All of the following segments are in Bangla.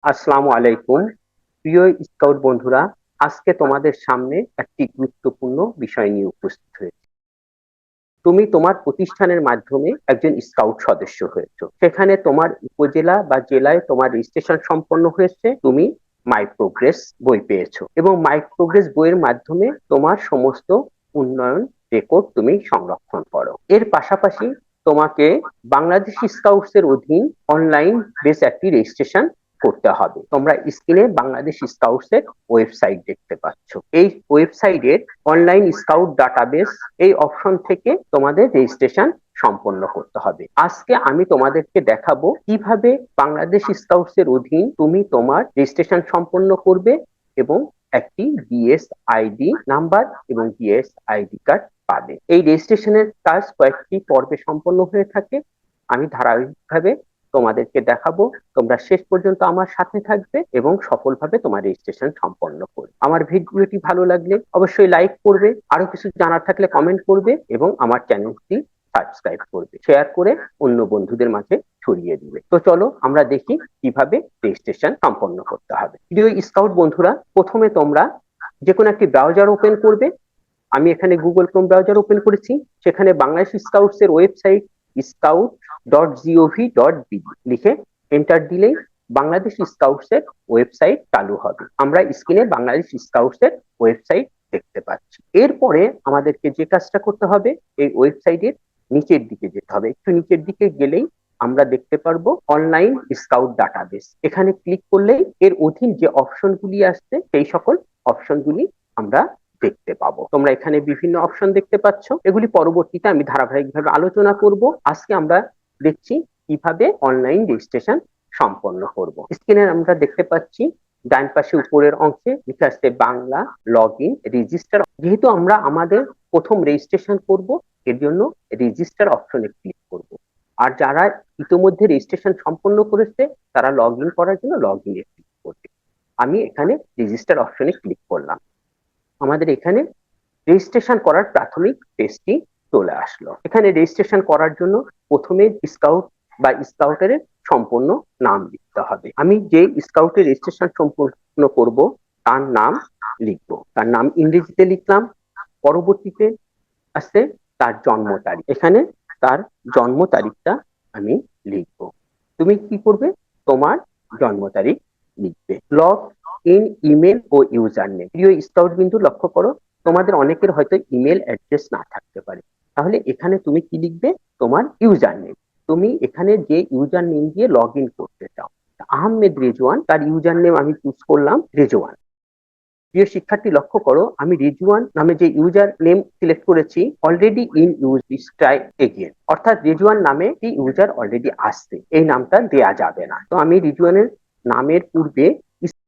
আসসালামু আলাইকুম। প্রিয় স্কাউট বন্ধুরা, আজকে তোমাদের সামনে একটি গুরুত্বপূর্ণ বিষয় নিয়ে উপস্থিত হয়েছে। তুমি তোমার প্রতিষ্ঠানের মাধ্যমে একজন স্কাউট সদস্য হয়েছো, সেখানে তোমার উপজেলা বা জেলায় তোমার রেজিস্ট্রেশন সম্পন্ন হয়েছে, তুমি মাই প্রোগ্রেস বই পেয়েছো এবং মাই প্রোগ্রেস বইয়ের মাধ্যমে তোমার সমস্ত উন্নয়ন রেকর্ড তুমি সংরক্ষণ করো। এর পাশাপাশি তোমাকে বাংলাদেশ স্কাউটস এর অধীন অনলাইন বেস একটি রেজিস্ট্রেশন করতে হবে। তোমরা স্ক্রিনে বাংলাদেশ স্কাউটস এর ওয়েবসাইট দেখতে পাচ্ছ। এই ওয়েবসাইটের অনলাইন স্কাউট ডাটাবেস এই অপশন থেকে তোমাদের রেজিস্ট্রেশন সম্পন্ন করতে হবে। আজকে আমি তোমাদেরকে দেখাবো কিভাবে বাংলাদেশ স্কাউটস এর অধীন তুমি তোমার রেজিস্ট্রেশন সম্পন্ন করবে এবং একটি বিএস আইডি নাম্বার এবং বিএস আইডি কার্ড পাবে। এই রেজিস্ট্রেশনের কাজ কয়েকটি পর্বে সম্পন্ন হয়ে থাকে। আমি ধারাবাহিকভাবে তোমাদেরকে দেখাবো। তোমরা শেষ পর্যন্ত আমার সাথে থাকবে এবং সফলভাবে তোমার রেজিস্ট্রেশন সম্পন্ন করবে। আমার ভিডিওটি ভালো লাগলে অবশ্যই লাইক করবে, আরো কিছু জানার থাকলে কমেন্ট করবে এবং আমার চ্যানেলটি সাবস্ক্রাইব করবে, শেয়ার করে অন্য বন্ধুদের মাঝে ছড়িয়ে দিবে। তো চলো আমরা দেখি কিভাবে রেজিস্ট্রেশন সম্পন্ন করতে হবে। প্রিয় স্কাউট বন্ধুরা, প্রথমে তোমরা যে কোনো একটি ব্রাউজার ওপেন করবে। আমি এখানে গুগল ক্রোম ব্রাউজার ওপেন করেছি। সেখানে বাংলাদেশ স্কাউটস এর ওয়েবসাইট scout.gov.bd লিখে এন্টার দিলেই বাংলাদেশ স্কাউটস এর ওয়েবসাইট চালু হবে। আমরা স্ক্রিনে বাংলাদেশ স্কাউটস এর ওয়েবসাইট দেখতে পাচ্ছি। এরপরে আমাদেরকে যে কাজটা করতে হবে, এই ওয়েবসাইটের নিচের দিকে যেতে হবে। একটু নিচের দিকে গেলেই আমরা দেখতে পারবো অনলাইন স্কাউট ডাটাবেস। এখানে ক্লিক করলেই এর অধীন যে অপশনগুলি আসছে সেই সকল অপশনগুলি আমরা দেখতে পাবো। তোমরা এখানে বিভিন্ন অপশন দেখতে পাচ্ছ, এগুলি পরবর্তীতে আমি ধারাবাহিকভাবে আলোচনা করব। আজকে আমরা দেখছি কিভাবে অনলাইন রেজিস্ট্রেশন সম্পন্ন করব। স্ক্রিনে আমরা দেখতে পাচ্ছি ডান পাশে উপরের অংশে লেখা আছে বাংলা লগ ইন রেজিস্টার। যেহেতু আমরা আমাদের প্রথম রেজিস্ট্রেশন করব, এর জন্য রেজিস্টার অপশনে ক্লিক করব। আর যারা ইতিমধ্যে রেজিস্ট্রেশন সম্পন্ন করেছে তারা লগ ইন করার জন্য লগ ইনে ক্লিক করবে। আমি এখানে রেজিস্টার অপশনে ক্লিক করলাম। আমাদের এখানে রেজিস্ট্রেশন করার প্রাথমিক পেজটি চলে আসলো। এখানে রেজিস্ট্রেশন করার জন্য প্রথমে স্কাউট বা স্কাউটারের সম্পূর্ণ নাম লিখতে হবে। আমি যে স্কাউটের রেজিস্ট্রেশন সম্পূর্ণ করব তার নাম লিখবো। তার নাম ইংরেজিতে লিখলাম। পরবর্তীতে আছে তার জন্ম তারিখ। এখানে তার জন্ম তারিখটা আমি লিখবো। তুমি কি করবে? তোমার জন্ম তারিখ লিখবে। লগ ইন ইমেল ও ইউজার নেম। প্রিয় স্কাউট বিন্দু, লক্ষ্য করো তোমাদের অনেকের হয়তো ইমেল অ্যাড্রেস না থাকতে পারে। তাহলে এখানে তুমি কি লিখবে? তোমার ইউজার নেম। তুমি এখানে যে ইউজার নেম দিয়ে লগ ইন করতে চাও, আহমেদ রেজওয়ান, তার ইউজার নেম আমি চুজ করলাম রেজওয়ান। প্রিয় শিক্ষার্থী, লক্ষ্য করো আমি রেজওয়ান নামে যে ইউজার নেম সিলেক্ট করেছি already in use, try again, অর্থাৎ রেজওয়ান নামে একটি ইউজার অলরেডি আসছে, এই নামটা দেয়া যাবে না। তো আমি রেজওয়ানের নামের পূর্বে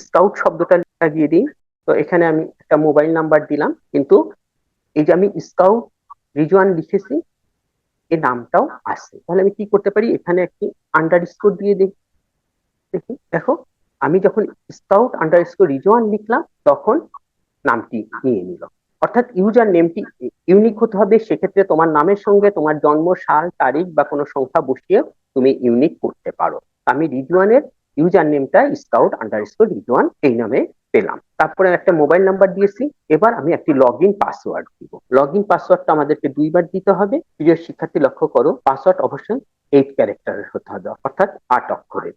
স্কাউট শব্দটা লাগিয়ে দিই। তো এখানে আমি একটা মোবাইল নাম্বার দিলাম, কিন্তু এই যে আমি স্কাউট রিজওয়ান লিখেছি এই নামটাও আসছে। তাহলে আমি কি করতে পারি? এখানে একটি আন্ডারস্কোর দিয়ে দেখি। দেখো, আমি যখন স্কাউট আন্ডারস্কোর রিজওয়ান লিখলাম তখন নামটি নিয়ে নিল। অর্থাৎ ইউজার নেমটি ইউনিক হতে হবে। সেক্ষেত্রে তোমার নামের সঙ্গে তোমার জন্ম সাল, তারিখ বা কোনো সংখ্যা বসিয়ে তুমি ইউনিক করতে পারো। আমি রিজওয়ানের ইউজার নেমটা স্কাউট আন্ডারস্কোর রিজওয়ান এই নামে পেলাম। তারপরে একটা মোবাইল নাম্বার দিয়েছি। এবার আমি একটি লগ ইন পাসওয়ার্ড দিব। লগ ইন পাসওয়ার্ডটা আমাদেরকে 2বার দিতে হবে। প্রিয় শিক্ষার্থী, লক্ষ্য করো পাসওয়ার্ড অবশ্যই 8 ক্যারেক্টারের হতে হবে, অর্থাৎ 8 অক্ষরের,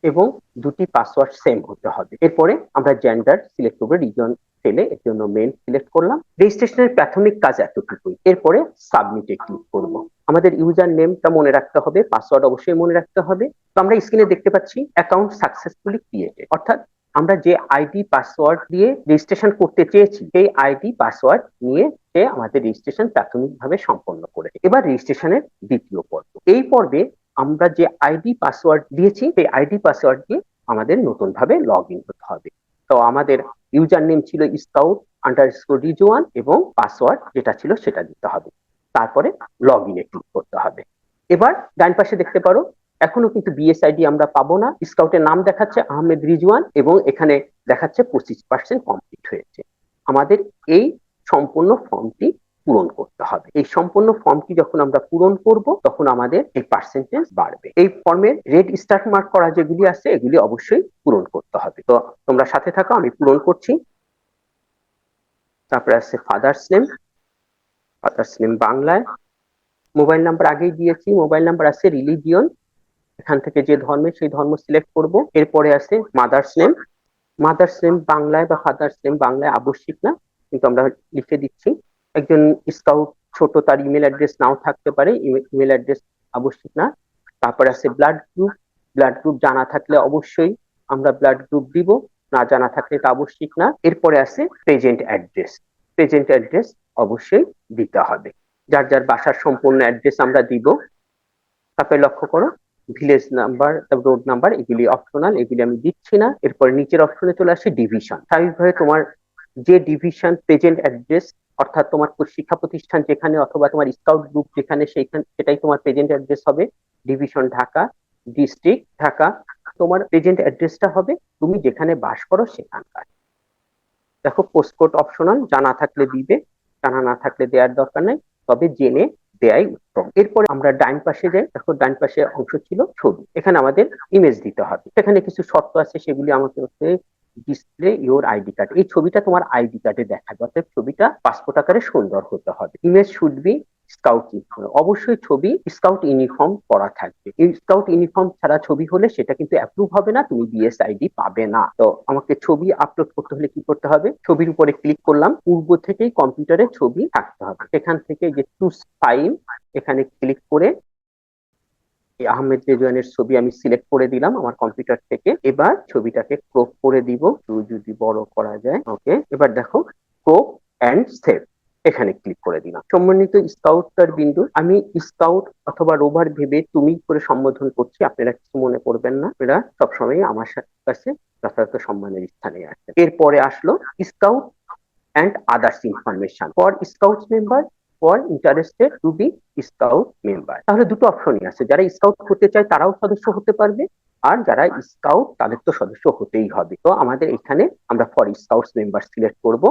এবং দুটি পাসওয়ার্ড সেম হতে হবে। এরপরে আমরা জেন্ডার সিলেক্ট করবো, রিজন ছেলে, এর জন্য মেল সিলেক্ট করলাম। রেজিস্ট্রেশনের প্রাথমিক কাজ এতটুকুই। এরপরে সাবমিটে ক্লিক করব। আমাদের ইউজার নেমটা মনে রাখতে হবে, পাসওয়ার্ড অবশ্যই মনে রাখতে হবে। তো আমরা স্ক্রিনে দেখতে পাচ্ছি অ্যাকাউন্ট সাকসেসফুলি ক্রিয়েটেড, অর্থাৎ আমরা যে আইডি পাসওয়ার্ড দিয়ে রেজিস্ট্রেশন করতে চেয়েছি সেই আইডি পাসওয়ার্ড নিয়ে সে আমাদের রেজিস্ট্রেশন প্রাথমিকভাবে সম্পন্ন করে। এবার রেজিস্ট্রেশনের দ্বিতীয় পর্ব। এই পর্বে আমরা যে আইডি পাসওয়ার্ড দিয়েছি সেই আইডি পাসওয়ার্ড দিয়ে আমাদের নতুন ভাবে লগ ইন হতে হবে। তো আমাদের ইউজার নেম ছিল স্কাউট আন্ডারস্কোর রিজওয়ান এবং পাসওয়ার্ড যেটা ছিল সেটা দিতে হবে। তারপরে লগ ইনে ক্লিক করতে হবে। এবার ডান পাশে দেখতে পারো এখনো কিন্তু বিএসআইডি আমরা পাবো না। স্কাউটের নাম দেখাচ্ছে আহমেদ রিজওয়ান এবং এখানে দেখাচ্ছে 25% কমপ্লিট হয়েছে। আমাদের এই সম্পূর্ণ ফর্মটি পূরণ করতে হবে। এই সম্পূর্ণ ফর্মটি যখন আমরা পূরণ করব তখন আমাদের এই পার্সেন্টেজ বাড়বে। এই ফর্মের রেড স্টার্ট মার্ক করা যেগুলি আছে এগুলি অবশ্যই পূরণ করতে হবে। তো তোমরা সাথে থাকো, আমি পূরণ করছি। তারপরে আছে ফাদার্স নেম বাংলায়, মোবাইল নাম্বার আগেই দিয়েছি, মোবাইল নাম্বার আছে রিলিজিয়ন, এখান থেকে যে ধর্মের সেই ধর্ম সিলেক্ট করব। এরপরে আছে মাদার্স নেম বাংলায় বা ফাদার্স নেম বাংলায় আবশ্যিক না, কিন্তু আমরা লিখে দিচ্ছি। একজন স্কাউট ছোট, তার ইমেল অ্যাড্রেস নাও থাকতে পারে, ইমেল অ্যাড্রেস আবশ্যিক না। তারপরে আছে ব্লাড গ্রুপ জানা থাকলে অবশ্যই আমরা ব্লাড গ্রুপ দিব, না জানা থাকলে তা আবশ্যিক না। এরপরে আছে প্রেজেন্ট অ্যাড্রেস অবশ্যই দিতে হবে, যার যার বাসার সম্পূর্ণ অ্যাড্রেস আমরা দিব। তারপরে লক্ষ্য করো ভিলেজ নাম্বার, রোড নাম্বার এগুলি অপশনাল, এগুলি আমি দিচ্ছি না। এরপর নিচের অপশনে চলে আসে ডিভিশন। স্বাভাবিকভাবে তোমার যে ডিভিশন প্রেজেন্ট অ্যাড্রেস, অর্থাৎ তোমার শিক্ষা প্রতিষ্ঠান যেখানে অথবা তোমার স্কাউট গ্রুপ যেখানে সেটাই তোমার প্রেজেন্ট অ্যাড্রেস হবে। ডিভিশন ঢাকা, ডিস্ট্রিক্ট ঢাকা, তোমার প্রেজেন্ট অ্যাড্রেসটা হবে তুমি যেখানে বাস করো সেখানকার। দেখো পোস্টকোড অপশনাল, জানা থাকলে দিবে, জানা না থাকলে দেওয়ার দরকার নেই, তবে জেনে দেয়াই উত্তম। এরপরে আমরা ডাইন পাশে যাই। দেখো ডাইন পাশে অংশ ছিল ছবি, এখানে আমাদের ইমেজ দিতে হবে। সেখানে কিছু শর্ত আছে, সেগুলি আমাকে হচ্ছে ডিসপ্লে ইওর আইডি কার্ড, এই ছবিটা তোমার আইডি কার্ডে দেখাবে, অর্থাৎ ছবিটা পাসপোর্ট আকারে সুন্দর হতে হবে। Image should be scout uniform, অবশ্যই ছবি স্কাউট ইউনিফর্ম পরা থাকবে। এই স্কাউট ইউনিফর্ম ছাড়া ছবি হলে সেটা কিন্তু অ্যাপ্রুভ হবে না, তুমি বিএসআইডি পাবে না। তো আমাকে ছবি আপলোড করতে হলে কি করতে হবে, ছবির উপরে ক্লিক করলাম, পূর্ব থেকেই কম্পিউটারে ছবি থাকতে হবে। সেখান থেকে যে চুজ ফাইল, এখানে ক্লিক করে আহমেদ রেজওয়ানের ছবি আমি সিলেক্ট করে দিলাম আমার কম্পিউটার থেকে। এবার ছবিটাকে ক্রপ করে দিব, যদি বড় করা যায়। ওকে, এবার দেখো ক্রপ এন্ড সেভ, এখানে ক্লিক করে দিলাম। সম্মানিত স্কাউটার বিন্দু, আমি স্কাউট অথবা রোভার ভেবে তুমি করে সম্বোধন করছি, আপনারা কিছু মনে করবেন না, আপনারা সবসময় আমার কাছে যথাযথ সম্মানের স্থানে আছে। এরপরে আসলো scout and others information for scouts member for interested to be scout member। তাহলে দুটো অপশনই আছে, যারা স্কাউট হতে চায় তারাও সদস্য হতে পারবে, আর যারা স্কাউট তাদের তো সদস্য হতেই হবে। তো আমাদের এখানে আমরা ফর স্কাউটস মেম্বার সিলেক্ট করব।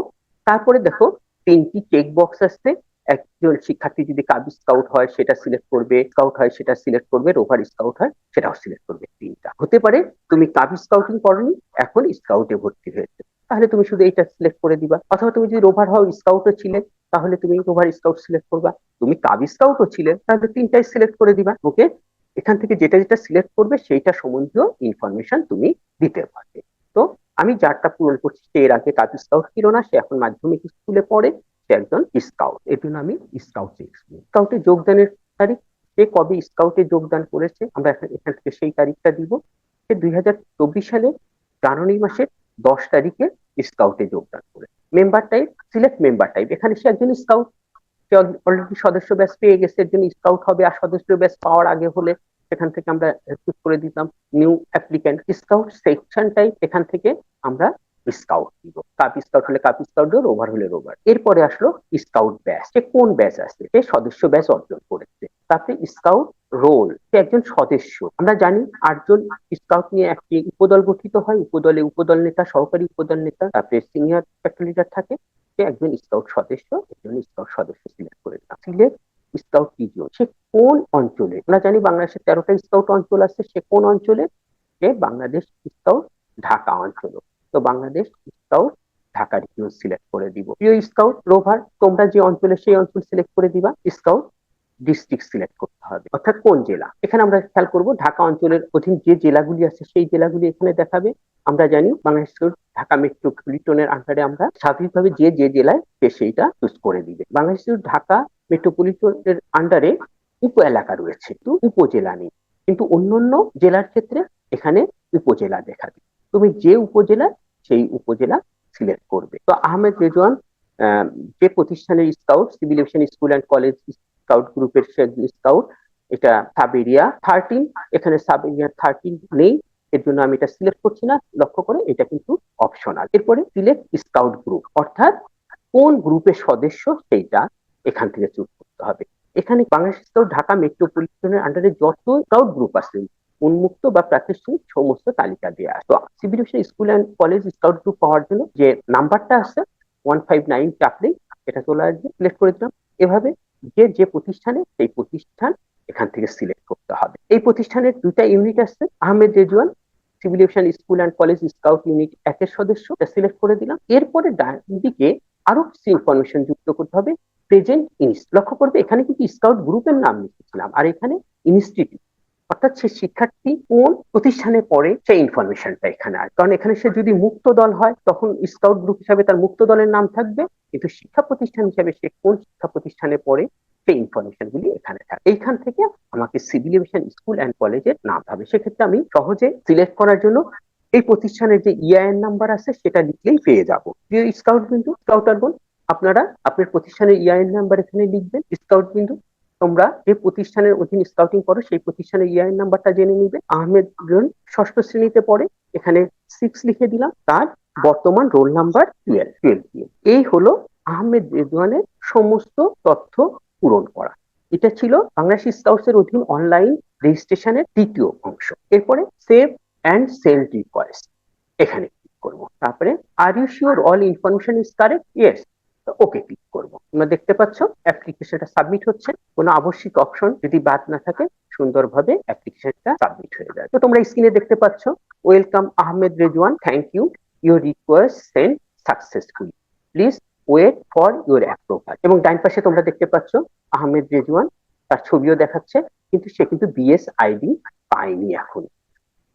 তারপরে দেখো তিনটি চেক বক্স আসছে, একজন শিক্ষার্থী যদি কাব স্কাউট হয় সেটা সিলেক্ট করবে, স্কাউট হয় সেটা সিলেক্ট করবে, রোভার স্কাউট হয় সেটাও সিলেক্ট করবে। তিনটা হতে পারে তুমি কাব স্কাউটিং করনি, এখন স্কাউটে ভর্তি হয়েছে, তাহলে তুমি শুধু এইটা সিলেক্ট করে দিবা। অথবা তুমি যদি রোভার হও, স্কাউটও ছিলে, তাহলে তুমি রোভার স্কাউট সিলেক্ট করবা। তুমি কাব স্কাউটও ছিলে, তাহলে তিনটাই সিলেক্ট করে দিবা। ওকে, এখান থেকে যেটা যেটা সিলেক্ট করবে সেইটা সম্বন্ধীয় ইনফরমেশন তুমি দিতে পারবে। তো আমি যারটা পূরণ করছি, সে এর আগে কাব স্কাউট ছিল না, সে এখন মাধ্যমিক স্কুলে পড়ে, সে একজন স্কাউট, এর জন্য আমি স্কাউটে যোগদানের তারিখ, সে কবে স্কাউটে যোগদান করেছে আমরা এখান থেকে সেই তারিখটা দিব। সে 2024 সালে জানুয়ারি মাসের 10 তারিখে স্কাউটে যোগদান করে। Member type, select member type, এখানে সে একজন স্কাউট, সে অলরেডি সদস্য ব্যাচ পেয়ে গেছে, একজন স্কাউট হবে। আর সদস্য ব্যাচ পাওয়ার আগে হলে সেখান থেকে আমরা চুজ করে দিতাম new applicant. Scout section type, এখান থেকে আমরা স্কাউট দিব, কাপ স্কাউট হলে কাপ স্কাউট দিব, রোভার হলে রোভার। এরপরে আসলো স্কাউট ব্যাচ, সে কোন ব্যাচ আছে, সে সদস্য ব্যাচ অর্জন করেছে। তারপরে স্কাউট রোল, সে একজন সদস্য। আমরা জানি 8জন স্কাউট নিয়ে একটি উপদল গঠিত হয়, উপদল নেতা, সহকারী উপদল নেতা, তারপরে সিনিয়র একটা লিডার থাকে। সে একজন স্কাউট সদস্য, একজন স্কাউট সদস্য সিলেক্ট করে দিলাম। সিলেক্ট স্কাউট রিজিয়ন, সে কোন অঞ্চলে, আমরা জানি বাংলাদেশে 13টা স্কাউট অঞ্চল আছে, সে কোন অঞ্চলে, সে বাংলাদেশ স্কাউট ঢাকা অঞ্চল। তো Bangladesh scout Dhaka region select করে দিব। প্রিয় স্কাউট রোভার, তোমরা যে অঞ্চলে সেই অঞ্চল সিলেক্ট করে দিবা। স্কাউট ডিস্ট্রিক্ট সিলেক্ট করতে হবে, অর্থাৎ কোন জেলা। এখানে আমরা খেয়াল করব ঢাকা অঞ্চলের অধীন যে জেলাগুলি আছে সেই জেলাগুলি এখানে দেখাবে। আমরা জানি বাংলাদেশ ঢাকা মেট্রোপলিটনের আন্ডারে আমরা স্বাভাবিকভাবে যে যে জেলায় সে সেইটা চুজ করে দিবে। বাংলাদেশ ঢাকা মেট্রোপলিটনের আন্ডারে উপ এলাকা রয়েছে, কিন্তু উপজেলা নেই। কিন্তু অন্যান্য জেলার ক্ষেত্রে এখানে উপজেলা দেখাবে, তুমি যে উপজেলা সেই উপজেলা সিলেক্ট করবে। তো আহমেদ রেজওয়ান যে প্রতিষ্ঠানের scout, civil aviation school and college scout গ্রুপের স্কাউট, এটা সাব এরিয়া 13, এখানে সাব এরিয়া 13 নেই, এর জন্য আমি এটা সিলেক্ট করছি না। লক্ষ্য করে এটা কিন্তু অপশনাল। এরপরে সিলেক্ট স্কাউট গ্রুপ, অর্থাৎ কোন গ্রুপের সদস্য সেইটা এখান থেকে চুজ করতে হবে। এখানে বাংলাদেশ স্কাউট ঢাকা মেট্রোপলিটনের আন্ডারে যত স্কাউট গ্রুপ আছে উন্মুক্ত বা প্রাতিষ্ঠানিক সমস্ত তালিকা দেওয়া আছে। Civil aviation school and college scout group পাওয়ার জন্য যে নাম্বারটা আছে 159 চাপলেই এটা চলে আসবে, সিলেক্ট করে দিলাম। এভাবে যে প্রতিষ্ঠানে সেই প্রতিষ্ঠান এখান থেকে সিলেক্ট করতে হবে। এই প্রতিষ্ঠানের দুইটা ইউনিট আছে, Ahmed Rezwan civil aviation school and college scout unit 1 এর সদস্য সিলেক্ট করে দিলাম। এরপরে ডান দিকে আরো কিছু ইনফরমেশন যুক্ত করতে হবে। প্রেজেন্ট ইনস্টিটিউট, লক্ষ্য করবে এখানে কিন্তু স্কাউট গ্রুপের নাম লিখেছিলাম, আর এখানে ইনস্টিটিউট, অর্থাৎ সে শিক্ষার্থী কোন প্রতিষ্ঠানে পড়ে সেই ইনফরমেশনটা এখানে আসে। কারণ এখানে সে যদি মুক্ত দল হয় তখন স্কাউট গ্রুপ হিসাবে তার মুক্ত দলের নাম থাকবে, কিন্তু শিক্ষা প্রতিষ্ঠান হিসাবে সে কোন শিক্ষা প্রতিষ্ঠানে পড়ে সেই ইনফরমেশন গুলি এখানে থাকে। এইখান থেকে আমাকে সিভিল এভিয়েশন স্কুল অ্যান্ড কলেজের নাম হবে। সেক্ষেত্রে আমি সহজে সিলেক্ট করার জন্য এই প্রতিষ্ঠানের যে ইআইএন নাম্বার আছে সেটা লিখলেই পেয়ে যাবো। প্রিয় স্কাউট বিন্দু, স্কাউটারগণ, আপনারা আপনার প্রতিষ্ঠানের ইআইএন নাম্বার এখানে লিখবেন। স্কাউট বিন্দু, তোমরা যে প্রতিষ্ঠানের অধীন স্কাউটিং করো সেই প্রতিষ্ঠানের ইআইএন নাম্বারটা জেনে নিবে। আহমেদ রেজওয়ান 6ষ্ঠ শ্রেণীতে পড়ে, এখানে 6 লিখে দিলাম। তার বর্তমান রোল নাম্বার 12। এই হলো আহমেদ রেজওয়ানের সমস্ত তথ্য পূরণ করা। এটা ছিল বাংলাদেশ স্কাউটস এর অধীন অনলাইন রেজিস্ট্রেশনের দ্বিতীয় অংশ। এরপরে সেভ অ্যান্ড সেন্ড রিকোয়েস্ট, এখানে ক্লিক করব। তারপরে are you sure all information is correct? Yes, okay click করব। তোমরা দেখতে পাচ্ছ অ্যাপ্লিকেশনটা সাবমিট হচ্ছে। কোনো আবশ্যিক অপশন যদি বাদ না থাকে সুন্দরভাবে অ্যাপ্লিকেশনটা সাবমিট হয়ে যায়। তো তোমরা স্ক্রিনে দেখতে পাচ্ছ, welcome Ahmed Rezwan, thank you, your request send successfully, please wait for your approval. এবং ডাইন পাশে তোমরা দেখতে পাচ্ছ আহমেদ রেজওয়ান, তার ছবিও দেখাচ্ছে, কিন্তু সে কিন্তু বিএস আইডি পায়নি এখন।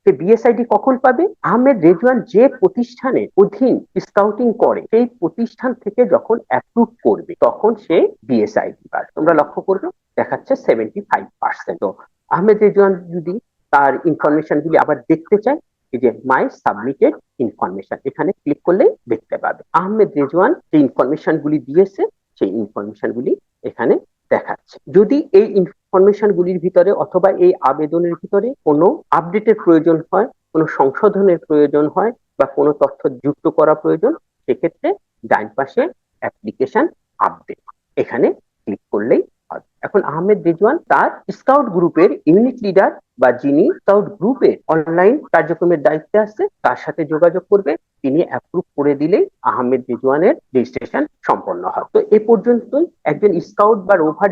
সে বিএসআইডি কখন পাবে? আহমেদ রেজওয়ান যে প্রতিষ্ঠানের অধীন স্কাউটিং করে সেই প্রতিষ্ঠান থেকে যখন অ্যাপ্রুভ করবে তখন সে বিএসআইডি পাবে। তোমরা লক্ষ্য করবে দেখাচ্ছে 75%। তো আহমেদ রেজওয়ান যদি তার ইনফরমেশন গুলি আবার দেখতে চায়, এই যে মাই সাবমিটেড ইনফরমেশন, এখানে ক্লিক করলেই দেখতে পাবে আহমেদ রেজওয়ান যে ইনফরমেশন গুলি দিয়েছে সেই ইনফরমেশন গুলি এখানে দেখাচ্ছে। যদি এই ইনফরমেশন গুলির ভিতরে অথবা এই আবেদনের ভিতরে কোনো আপডেটের প্রয়োজন হয়, কোনো সংশোধনের প্রয়োজন হয় বা কোনো তথ্য যুক্ত করা প্রয়োজন, সেক্ষেত্রে ডান পাশে অ্যাপ্লিকেশন আপডেট, এখানে ক্লিক করলেই হবে। এখন আহমেদ রেজওয়ান তার স্কাউট গ্রুপের ইউনিট লিডার বা যিনি স্কাউট গ্রুপের অনলাইন কার্যক্রমের দায়িত্বে আছে তার সাথে যোগাযোগ করবে। তিনি অ্যাপ্রুভ করে দিলেই আহমেদ রেজওয়ানের রেজিস্ট্রেশন সম্পন্ন হয়। তো এ পর্যন্তই একজন স্কাউট বা রোভার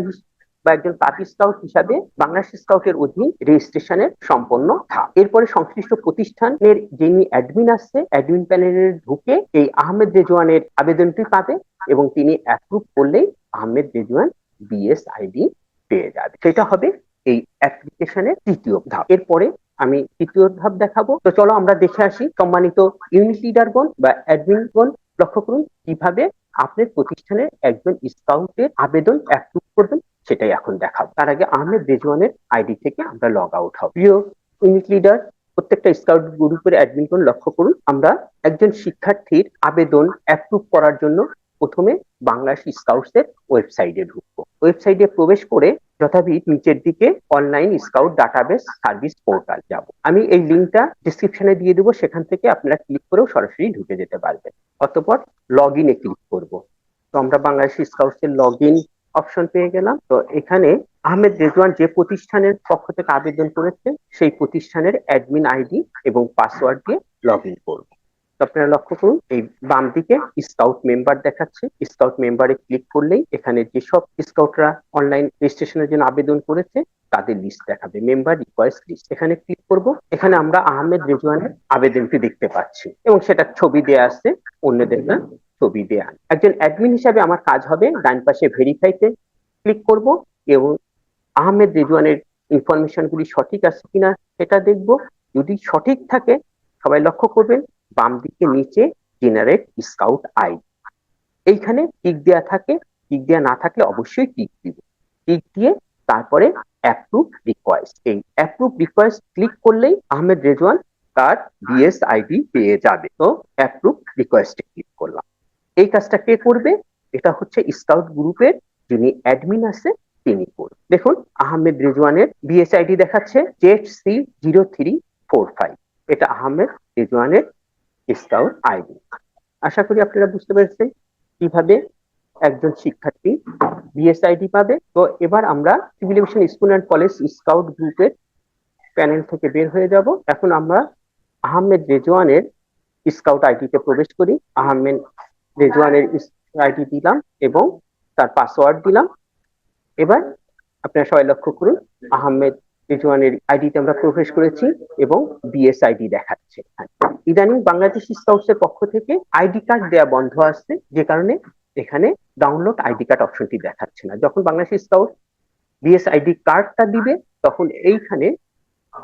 বা একজন পাপি স্কাউট হিসাবে বাংলাদেশ স্কাউটের অধীন রেজিস্ট্রেশনের সম্পন্ন ধাপ। এরপরে সংশ্লিষ্ট প্রতিষ্ঠানের যিনি অ্যাডমিন আছে, অ্যাডমিন প্যানেলে ঢুকে এই আহমেদ রেজওয়ানের আবেদনটি পাবে এবং তিনি অ্যাপ্রুভ করলেই আহমেদ রেজওয়ান বিএসআইডি পেয়ে যাবে। সেটা হবে এই অ্যাপ্লিকেশনের তৃতীয় ধাপ। এরপরে আমি তৃতীয় ধাপ দেখাবো। তো চলো আমরা দেখে আসি। সম্মানিত ইউনিট লিডারগণ বা অ্যাডমিনগণ, লক্ষ্য করুন কিভাবে আপনার প্রতিষ্ঠানের একজন স্কাউটের আবেদন অ্যাপ্রুভ করবেন, সেটাই এখন দেখাবো। তার আগে আহমেদ রেজওয়ানের আইডি থেকে আমরা লগ আউট হব। প্রিয় ইউনিট লিডার, প্রত্যেকটা স্কাউট গ্রুপের অ্যাডমিনগণ লক্ষ্য করুন, আমরা একজন শিক্ষার্থীর আবেদন অ্যাপ্রুভ করার জন্য প্রথমে বাংলাদেশ স্কাউটস এর ওয়েবসাইটে ঢুকবো। ওয়েবসাইটে প্রবেশ করে যথাবিধ নিচের দিকে online scout database service portal যাব। আমি এই লিঙ্কটা ডিসক্রিপশনে দিয়ে দেবো, সেখান থেকে আপনারা ক্লিক করেও সরাসরি ঢুকে যেতে পারবেন। অতঃপর লগ ইনে ক্লিক করব। তো আমরা বাংলাদেশ স্কাউটস এর লগ ইন অপশন পেয়ে গেলাম। তো এখানে আহমেদ রেজওয়ান যে প্রতিষ্ঠানের পক্ষ থেকে আবেদন করেছে সেই প্রতিষ্ঠানের অ্যাডমিন আইডি এবং পাসওয়ার্ড দিয়ে লগ ইন করবো। আপনারা লক্ষ্য করুন, এই বাম দিকে স্কাউট মেম্বার দেখাচ্ছে। স্কাউট মেম্বারে ক্লিক করলেই এখানে যেসব স্কাউটরা অনলাইন রেজিস্ট্রেশনের জন্য আবেদন করেছে তাদের লিস্ট দেখাবে, মেম্বার রিকোয়েস্ট লিস্ট। এখানে ক্লিক করব। এখানে আমরা আহমেদ রেজওয়ানের আবেদনটি দেখতে পাচ্ছি এবং সেটা ছবি দেয়া আছে, অন্যদের না ছবি দেয়া। একজন অ্যাডমিন হিসাবে আমার কাজ হবে ডান পাশে ভেরিফাইতে ক্লিক করব এবং আহমেদ রেজওয়ানের ইনফরমেশন গুলি সঠিক আছে কিনা সেটা দেখব। যদি সঠিক থাকে, সবাই লক্ষ্য করবেন বাম দিকে নিচে জেনারেট স্কাউট আইডি, এইখানে টিক দেয়া থাকে। টিক দেয়া না থাকলে অবশ্যই টিক দিব। টিক দিয়ে তারপরে অ্যাপ্রুভ রিকোয়েস্ট, এই অ্যাপ্রুভ রিকোয়েস্ট ক্লিক করলেই আহমেদ রেজওয়ান তার বিএসআইডি পেয়ে যাবে। তো অ্যাপ্রুভ রিকোয়েস্টে ক্লিক করলাম। এই কাজটা কে করবে? এটা হচ্ছে স্কাউট গ্রুপের যিনি অ্যাডমিন আছে তিনি করবে। দেখুন আহমেদ রেজওয়ানের বিএসআইডি দেখাচ্ছে ZC0345, এটা আহমেদ রেজওয়ানের স্কাউট আইডি। আশা করি আপনারা বুঝতে পেরেছেন কিভাবে একজন শিক্ষার্থী বিএসআইডি পাবে। তো এবার আমরা civil aviation school and college scout গ্রুপের প্যানেল থেকে বের হয়ে যাব। এখন আমরা আহমেদ রেজওয়ানের স্কাউট আইডিতে প্রবেশ করি। আহমেদ রেজওয়ানের আইডি দিলাম এবং তার পাসওয়ার্ড দিলাম। এবার আপনারা সবাই লক্ষ্য করুন, আহমেদ রিজওয়ানের আইডিতে আমরা প্রবেশ করেছি এবং বিএসআইডি দেখাচ্ছে। ইদানিং বাংলাদেশ স্কাউটসের পক্ষ থেকে আইডি কার্ড দেওয়া বন্ধ আছে, যে কারণে এখানে ডাউনলোড আইডি কার্ড অপশনটি দেখাচ্ছে না। যখন বাংলাদেশ স্কাউট বিএসআইডি কার্ডটা দিবে তখন এইখানে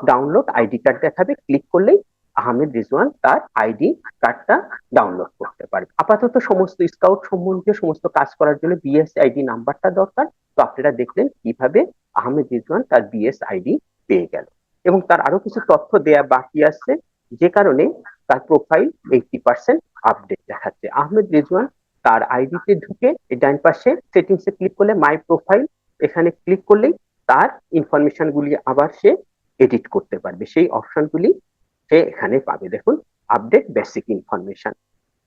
ডাউনলোড আইডি কার্ড দেখাবে, ক্লিক করলেই আহমেদ রিজওয়ান তার আইডি কার্ডটা ডাউনলোড করতে পারবে। আপাতত সমস্ত স্কাউট সম্বন্ধীয় সমস্ত কাজ করার জন্য বিএসআইডি নাম্বারটা দরকার। তো আপনারা দেখলেন কিভাবে আহমেদ রিজওয়ান তার বিএসআইডি পেয়ে গেল, এবং তার আরো কিছু তথ্য দেয়া বাকি আছে, যে কারণে তার প্রোফাইল 80% আপডেট দেখাচ্ছে। আহমেদ রিজওয়ান তার আইডিতে ঢুকে ডান পাশে সেটিংসে ক্লিক করলে মাই প্রোফাইল, এখানে ক্লিক করলেই তার ইনফরমেশন গুলি আবার সে এডিট করতে পারবে। সেই অপশনগুলি সে এখানে পাবে। দেখুন, আপডেট বেসিক ইনফরমেশন,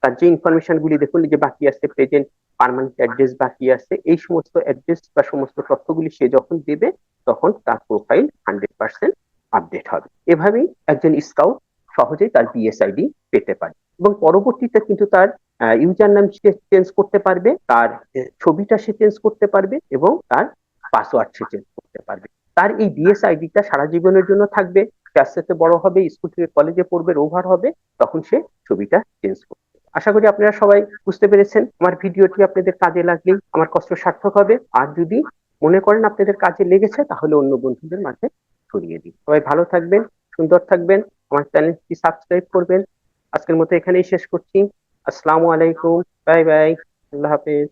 তার যে ইনফরমেশন গুলি দেখুন যে বাকি আছে, প্রেজেন্ট পার্মানেন্ট অ্যাড্রেস বাকি আছে, এই সমস্ত অ্যাড্রেস বা সমস্ত তথ্যগুলি সে যখন দেবে তখন তার প্রোফাইল 100% আপডেট হবে। এভাবেই একজন স্কাউট সহজেই তার বিএসআইডি পেতে পারে, এবং পরবর্তীতে কিন্তু তার ইউজার নাম সে চেঞ্জ করতে পারবে, তার ছবিটা সে চেঞ্জ করতে পারবে, এবং তার পাসওয়ার্ড সে চেঞ্জ করতে পারবে। তার এই বিএসআইডিটা সারা জীবনের জন্য থাকবে। আস্তে আস্তে বড় হবে, স্কুল থেকে কলেজে পড়বে, ওভার হবে, তখন সে ছবিটা চেঞ্জ করবে। আশা করি আপনারা সবাই বুঝতে পেরেছেন। আমার ভিডিওটি আপনাদের কাজে লাগলেই আমার কষ্ট সার্থক হবে। আর যদি মনে করেন আপনাদের কাজে লেগেছে, তাহলে অন্য বন্ধুদের মাঝে ছড়িয়ে দিন। সবাই ভালো থাকবেন, সুন্দর থাকবেন, আমার চ্যানেলটি সাবস্ক্রাইব করবেন। আজকের মতো এখানেই শেষ করছি। আসসালামু আলাইকুম, বাই বাই, আল্লাহ হাফেজ।